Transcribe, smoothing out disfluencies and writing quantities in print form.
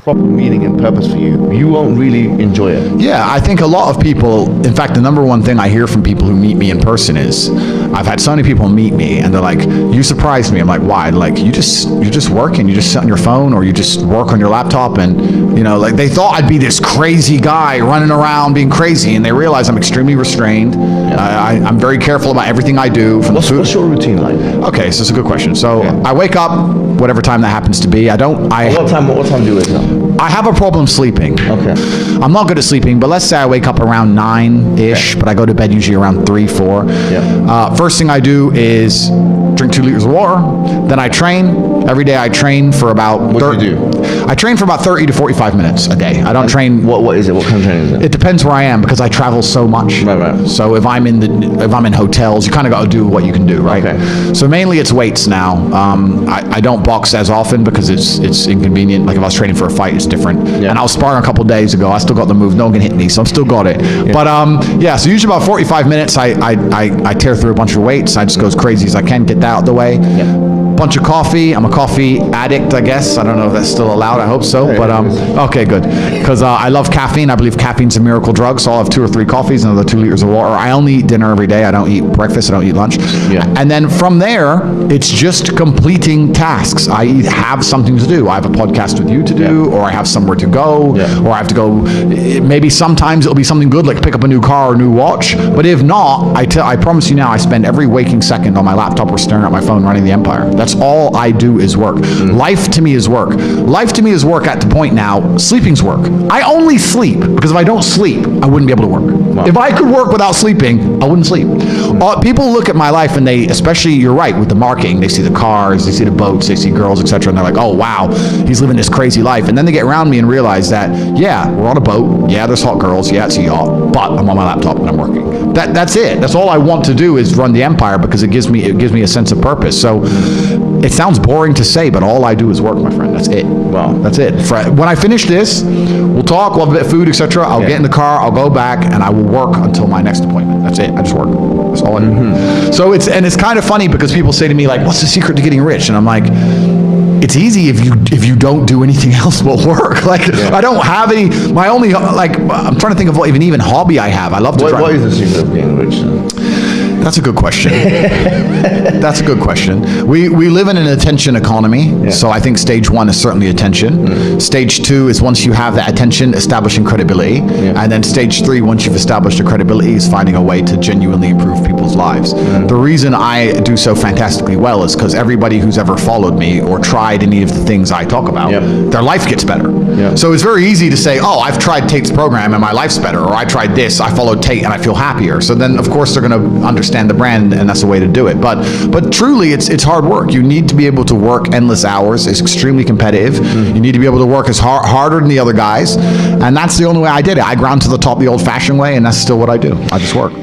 proper meaning and purpose for you, you won't really enjoy it. Yeah, I think a lot of people, in fact, the number one thing I hear from people who meet me in person is, I've had so many people meet me and they're like, you surprised me. I'm like, why? Like, you just work and you just sit on your phone or you just work on your laptop, and, you know, like they thought I'd be this crazy guy running around being crazy, and they realize I'm extremely restrained. I'm very careful about everything I do. What's your routine like? Okay, so it's a good question. So I wake up whatever time that happens to be. What time do you wake up? I have a problem sleeping. Okay. I'm not good at sleeping, but let's say I wake up around 9-ish, but I go to bed usually around 3, 4. Yeah. First thing I do is drink 2 liters of water. Then I train. Every day I train for about... What do you do? I train for about 30 to 45 minutes a day. I don't train... What is it? What kind of training is it? It depends where I am because I travel so much. Right. So if I'm in hotels, you kind of got to do what you can do, right? Okay. So mainly it's weights now. I don't box as often because it's inconvenient. Like if I was training for a fight, it's different. Yeah. And I was sparring a couple days ago. I still got the move. No one can hit me, so I'm still got it. Yeah. But so usually about 45 minutes, I tear through a bunch of weights. I just go as crazy as I can, get that out of the way. Yeah. Bunch of coffee. I'm a coffee addict, I guess. I don't know if that's still allowed. I hope so. But okay, good. Because I love caffeine. I believe caffeine's a miracle drug. So I'll have 2 or 3 coffees and another 2 liters of water. I only eat dinner every day. I don't eat breakfast. I don't eat lunch. Yeah. And then from there, it's just completing tasks. I have something to do. I have a podcast with you to do, or I have somewhere to go, or I have to go. Maybe sometimes it'll be something good, like pick up a new car or a new watch. But if not, I promise you now, I spend every waking second on my laptop or staring at my phone running the empire. That's all I do is work. Life to me is work. Life to me is work at the point now, sleeping's work. I only sleep because if I don't sleep, I wouldn't be able to work. Wow. If I could work without sleeping, I wouldn't sleep. People look at my life and they, especially, you're right, with the marketing, they see the cars, they see the boats, they see girls, etc. And they're like, oh, wow, he's living this crazy life. And then they get around me and realize that, yeah, we're on a boat. Yeah, there's hot girls. Yeah, it's a yacht. But I'm on my laptop and I'm working. That's it. That's all I want to do is run the empire because it gives me a sense of purpose. So it sounds boring to say, but all I do is work, my friend. That's it. Wow. That's it. When I finish this, we'll talk, we'll have a bit of food, etc. I'll get in the car, I'll go back, and I will work until my next appointment. That's it. I just work. That's all I do. So it's kind of funny because people say to me, like, what's the secret to getting rich? And I'm like, it's easy if you don't do anything else but work. Like, I don't have any, my only, like, I'm trying to think of what even hobby I have. I love to drive. What is the secret of getting rich? That's a good question. That's a good question. We live in an attention economy, so I think stage 1 is certainly attention. Stage 2 is once you have that attention, establishing credibility. And then stage 3, once you've established the credibility, is finding a way to genuinely improve people's lives. The reason I do so fantastically well is because everybody who's ever followed me or tried any of the things I talk about, their life gets better. So it's very easy to say, oh, I've tried Tate's program and my life's better, or I tried this, I followed Tate and I feel happier. So then, of course, they're going to understand the brand, and that's the way to do it. But truly, it's hard work. You need to be able to work endless hours. It's extremely competitive. You need to be able to work as harder than the other guys, and that's the only way I did it. I ground to the top the old-fashioned way, and that's still what I do. I just work.